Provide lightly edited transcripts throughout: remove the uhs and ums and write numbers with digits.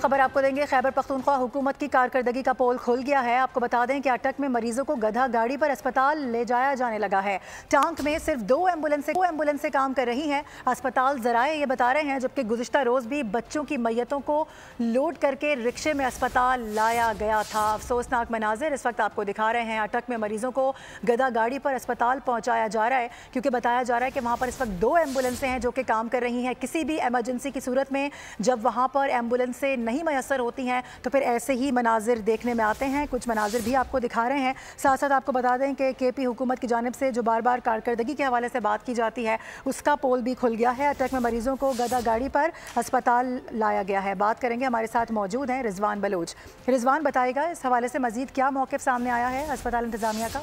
खबर आपको देंगे। खैबर पख्तूनख्वा हुकूमत की कारकर्दगी का पोल खुल गया है। आपको बता दें कि अटक में मरीजों को गधा गाड़ी पर अस्पताल ले जाया जाने लगा है। टांक में सिर्फ दो एम्बुलेंसें काम कर रही हैं। अस्पताल जराए ये बता रहे हैं, जबकि गुज़िश्ता रोज़ भी बच्चों की मैयतों को लोड करके रिक्शे में अस्पताल लाया गया था। अफसोसनाक मनाजिर इस वक्त आपको दिखा रहे हैं। अटक में मरीजों को गधा गाड़ी पर अस्पताल पहुँचाया जा रहा है, क्योंकि बताया जा रहा है कि वहाँ पर इस वक्त दो एम्बुलेंसें हैं जो कि काम कर रही हैं। किसी भी एमरजेंसी की सूरत में जब वहाँ पर एम्बुलेंसें नहीं मैसर होती हैं तो फिर ऐसे ही मनाजिर देखने में आते हैं। कुछ मनाजिर भी आपको दिखा रहे हैं। साथ साथ आपको बता दें कि केपी हुकूमत की जानिब से जो बार बार कारकर्दगी के हवाले से बात की जाती है, उसका पोल भी खुल गया है। अटक में मरीजों को गधा गाड़ी पर अस्पताल लाया गया है। बात करेंगे, हमारे साथ मौजूद हैं रिजवान बलोच। रिजवान, बताएगा इस हवाले से मजीद क्या मौक़िफ़ सामने आया है अस्पताल इंतजामिया का?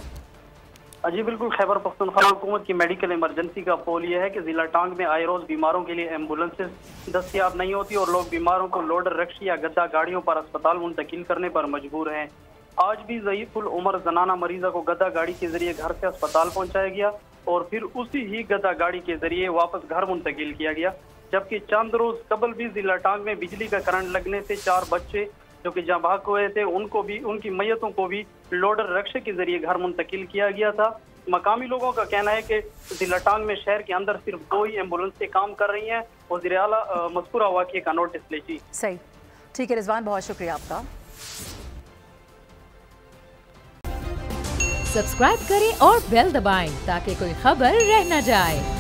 जी बिल्कुल, खैबर पख्तूनख्वा हुकूमत की मेडिकल इमरजेंसी का पोल यह है कि जिला टांग में आए रोज बीमारों के लिए एम्बुलेंसेज दस्तियाब नहीं होती और लोग बीमारों को लोडर रिक्शा या गद्दा गाड़ियों पर अस्पताल मुंतकिल करने पर मजबूर हैं। आज भी ज़ईफ़ुल उमर जनाना मरीजा को गद्दा गाड़ी के जरिए घर से अस्पताल पहुंचाया गया और फिर उसी ही गद्दा गाड़ी के जरिए वापस घर मुंतकिल किया गया। जबकि चंद रोज कबल भी जिला टांग में बिजली का करंट लगने से 4 बच्चे जो कि जहाँ भाग हुए थे उनको भी, उनकी मैयतों को भी लोडर रिक्शे के जरिए घर मुंतकिल किया गया था। मकामी लोगों का कहना है कि जिला टांग में शहर के अंदर सिर्फ 2 ही एम्बुलेंसें काम कर रही हैं। वज़ीर आला मज़कूरा वाक़ये का नोटिस लीजिए। सही, ठीक है रिजवान, बहुत शुक्रिया आपका। सब्सक्राइब करें और बेल दबाएं ताकि कोई खबर रह न जाए।